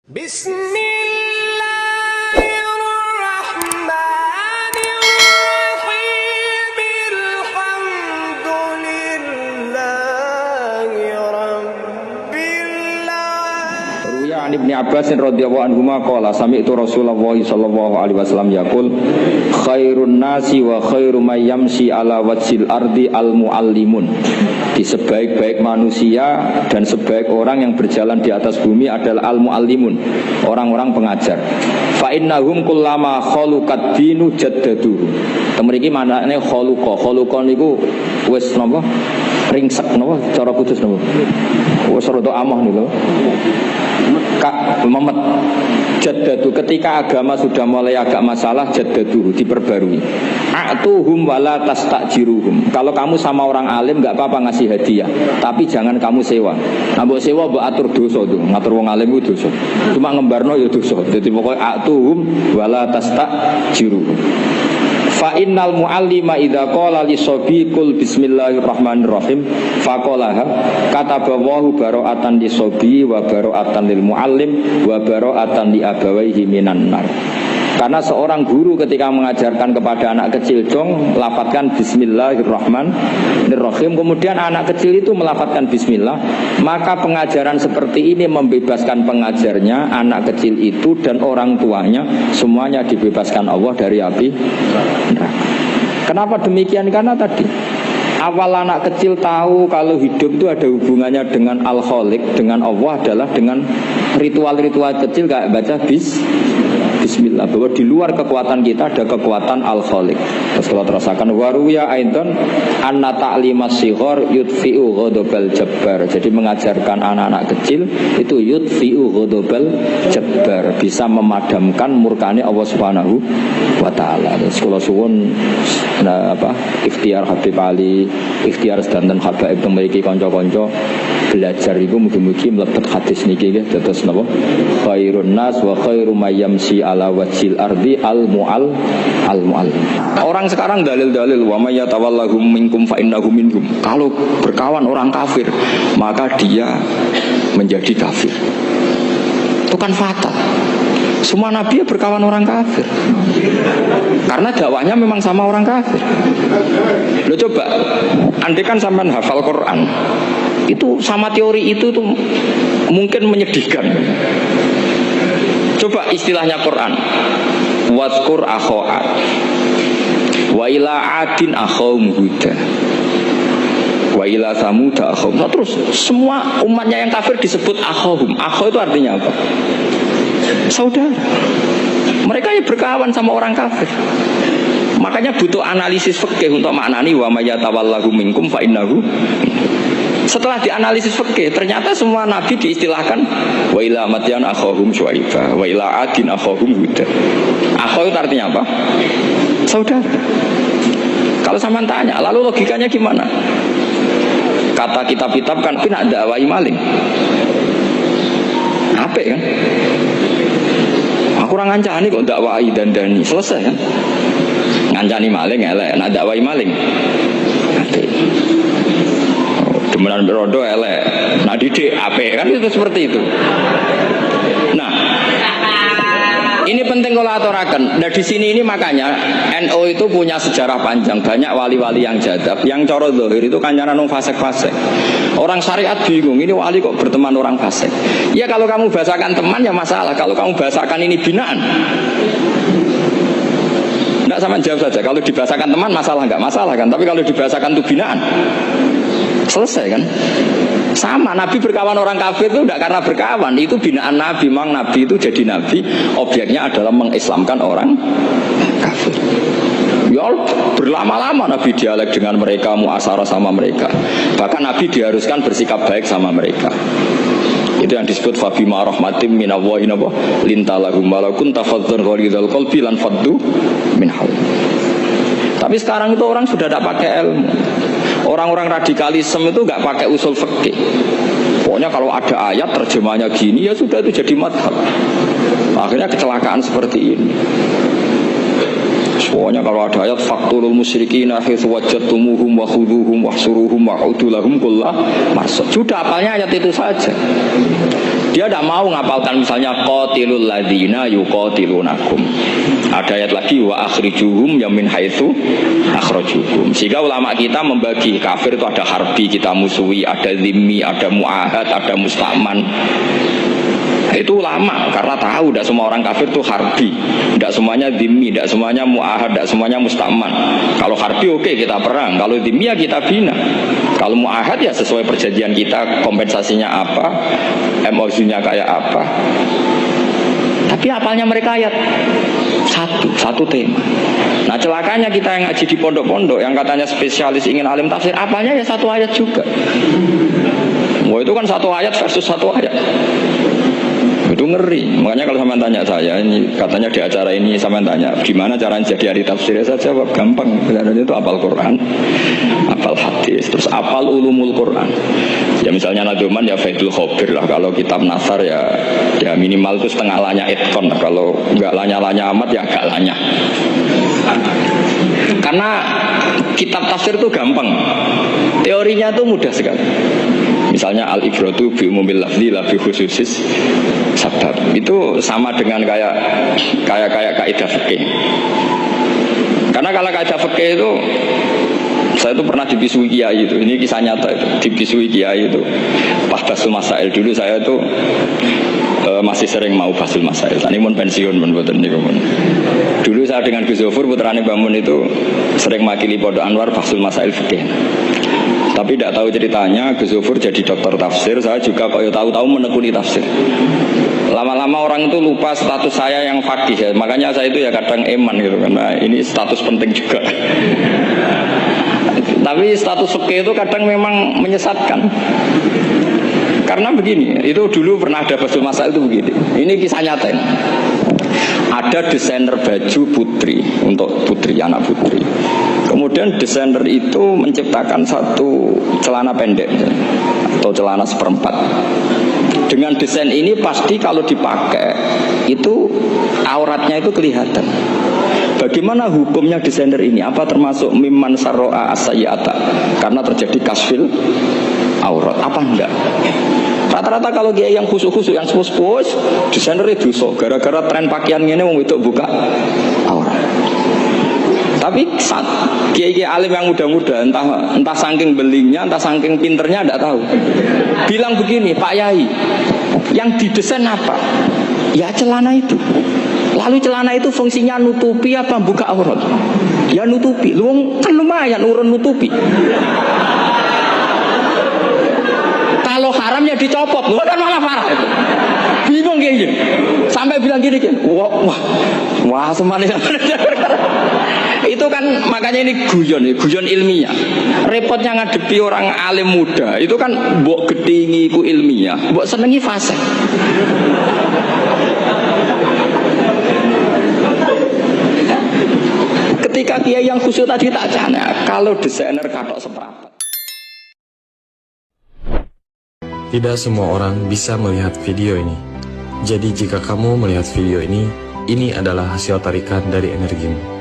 Ruya an Ibnu Abbas radhiyallahu anhuma qala sami'tu Rasulullah sallallahu alaihi wasallam yaqul khairun nasi wa khairu may yamshi ala wajhil ardi al muallimun. Di sebaik-baik manusia dan sebaik orang yang berjalan di atas bumi adalah al muallimun, orang-orang pengajar. Fa innahum kullama khaluqad dinu jaddadu. Mriki manane khaluqa niku wis napa ringsek napa cara putus napa wis rada amah niku Kak Muhammad jaddadu, ketika agama sudah mulai agak masalah jaddadu, diperbarui. A'tuhum wala tastajiruhum. Kalau kamu sama orang alim enggak apa-apa ngasih hadiah, tapi jangan kamu sewa. Nah, mbok sewa mbok atur dosa tuh, ngatur wong alim itu dosa. Cuma ngembarno ya dosa. Jadi pokoknya a'tuhum wala tastajiruhum. Fa innal muallima idza qala li sabiqul bismillahirrahmanirrahim faqalaha katabawahu bara'atan li sabi wa bara'atan lil muallim wa bara'atan li abawaihi minan nar. Karena seorang guru ketika mengajarkan kepada anak kecil dong lafadzkan bismillahirrahmanirrahim, kemudian anak kecil itu melafadzkan bismillah, maka pengajaran seperti ini membebaskan pengajarnya, anak kecil itu dan orang tuanya semuanya dibebaskan Allah dari api neraka. Kenapa demikian? Karena tadi awal anak kecil tahu kalau hidup itu ada hubungannya dengan Al-Khaliq, dengan Allah adalah dengan ritual-ritual kecil kayak baca bismillah, bahwa di luar kekuatan kita ada kekuatan Al-Khaliq. Terus kalau terasakan waruya aidan anna ta'limas shighar yudfi'u ghadabal jabbar. Jadi mengajarkan anak-anak kecil itu yudfi'u ghadabal jabbar, bisa memadamkan murkane Allah Subhanahu wa taala. Terus kula suwun ikhtiar Habib Ali, ikhtiar sedanten habaib mriki kanca-kanca belajar iku mugi-mugi mlebet hadis niki nggih dados napa khairun nas wa khairu may yamshi ala wajhil ardi al muallim. Orang sekarang dalil-dalil wa may yatawallahum minkum fa innahu minhum. Kalau berkawan orang kafir maka dia menjadi kafir. Itu kan fatal. Semua nabi berkawan orang kafir karena dakwahnya memang sama orang kafir. Lo coba andekan sampean hafal Quran itu sama teori itu tuh mungkin menyedihkan. Coba istilahnya Quran, wadkur akho'at wa ila adin akhom huda wa ila samuda akhom. Nah, terus semua umatnya yang kafir disebut akhom. Akho itu artinya apa? Saudara. Mereka yang berkawan sama orang kafir. Makanya butuh analisis fikih untuk maknani wa may yatawallahu minkum fa innahu. Setelah dianalisis fikih, ternyata semua nabi diistilahkan wa ila madyan akhahum syuaiba wa ila adin akhahum huda. Akho itu artinya apa? Saudara. Kalau sampean tanya, lalu logikanya gimana? Kata kitab-kitab kan kena dakwai maling. Apa kan? Aku orang ngancani kok dakwai dandani, selesai kan? Ngancani maling elek, nak dakwai maling. Demenan berodo elek, nak didik ape kan, itu seperti itu. Nah, ini penting kalau aturakan. Nah di sini ini makanya NU itu punya sejarah panjang, banyak wali-wali yang jadab, yang coro zahir itu kancanan fasik-fasik. Orang syariat bingung, ini wali kok berteman orang fasik. Ya kalau kamu bahasakan teman ya masalah, kalau kamu bahasakan ini binaan. Enggak, sama jawab saja. Kalau dibahasakan teman masalah enggak masalah kan, tapi kalau dibahasakan itu binaan selesai kan? Sama, Nabi berkawan orang kafir itu tidak karena berkawan, itu binaan Nabi. Memang Nabi itu jadi Nabi, objeknya adalah mengislamkan orang kafir. Ya berlama-lama Nabi dialek dengan mereka, muasarah sama mereka. Bahkan Nabi diharuskan bersikap baik sama mereka. Itu yang disebut fabima rahmatim minallahi lintalahum walakun tafadzur ghalidhal qalbi lan faddu min hawl. Tapi sekarang itu orang sudah tidak pakai ilmu. Orang-orang radikalisme itu nggak pakai usul fikih. Pokoknya kalau ada ayat terjemahnya gini ya sudah itu jadi madhab. Akhirnya kecelakaan seperti ini. Pokoknya kalau ada ayat faqtulul musyrikin haitsu wajadtumuhum wa khuduhum wahsuruhum wa'udu lahum kullah marsad. Sudah apalnya ayat itu saja. Dia tidak mau ngapalkan misalnya qatilul ladzina yuqatilunakum. Ada ayat lagi wa akhrijuhum ya min haitsu akhrajukum. Sehingga ulama kita membagi kafir itu ada harbi, kita musuhi, ada zimmi, ada muahad, ada mustaman. Itu ulama karena tahu tidak semua orang kafir itu harbi, tidak semuanya dhimmi, tidak semuanya mu'ahad, tidak semuanya mustaman. Kalau harbi oke, kita perang, kalau dhimmi ya kita bina, kalau mu'ahad ya sesuai perjanjian kita, kompensasinya apa, MOU-nya kayak apa. Tapi apalnya mereka ayat satu tema. Nah celakanya kita yang ngaji di pondok-pondok yang katanya spesialis ingin alim tafsir, apalnya ya satu ayat juga. Wah itu kan satu ayat versus satu ayat. Itu ngeri. Makanya kalau sama tanya saya, ini katanya di acara ini sama tanya, gimana caranya jadi ahli tafsir? Saya jawab gampang. Sebenarnya itu apal Quran, apal hadis, terus apal ulumul Quran. Ya misalnya Nadoman ya Faidul Khobir lah. Kalau kitab Nasar ya minimal itu setengah lanya itkon. Kalau nggak lanya-lanya amat ya agak lanya. Karena kitab tafsir itu gampang. Teorinya itu mudah sekali. Misalnya al-ibratu bi umumil lafzi la bi khususis sabab. Itu sama dengan kayak kaidah fikih. Karena kalau kaidah fikih itu saya itu pernah dibisui kiai itu. Ini kisah nyata itu. Dibisui kiai itu. Pas basul masail dulu saya itu masih sering mau basul masail. Tadi pun pensiun pun boten niku pun. Dulu saya dengan Gus Zofur putrane Bamun itu sering makili Pondok Anwar basul masail fikih. Tapi tidak tahu ceritanya Gus Zofur jadi dokter tafsir, saya juga kok ya tahu-tahu menekuni tafsir. Lama-lama orang itu lupa status saya yang fakih ya. Makanya saya itu ya kadang eman gitu karena ini status penting juga. Tapi status fikih itu kadang memang menyesatkan. Karena begini, itu dulu pernah ada basul masail itu begini. Ini kisah nyata ini. Ada desainer baju putri untuk putri, anak putri. Kemudian desainer itu menciptakan satu celana pendek atau celana seperempat. Dengan desain ini pasti kalau dipakai itu auratnya itu kelihatan. Bagaimana hukumnya desainer ini? Apa termasuk mimman sarro'a as-sayyata? Karena terjadi kasfil aurat. Apa enggak? Rata-rata kalau dia yang khusus-khusus, yang sepus-sepus, desainer itu dosa. Gara-gara tren pakaiannya ini mau itu buka aurat. Tapi kiai-kiai alim yang muda-muda, entah saking belingnya, entah saking pinternya, tidak tahu. Bilang begini, Pak Yai, yang didesain apa? Ya celana itu. Lalu celana itu fungsinya nutupi apa buka aurat? Ya nutupi. Lu kan lumayan urun nutupi. Kalau haram ya dicopot, lu kan malah parah itu. Bingung kayak gini. Sampai bilang gini kan, wah semuanya. Itu kan makanya ini guyon ilmiah. Repotnya ngadepi orang alim muda, itu kan mbok gedingi ku ilmiah, mbok senengi fasih. Ketika kiai yang khusyuk tadi tak jana, kalau desainer katok seprapat. Tidak semua orang bisa melihat video ini. Jadi jika kamu melihat video ini adalah hasil tarikan dari energimu.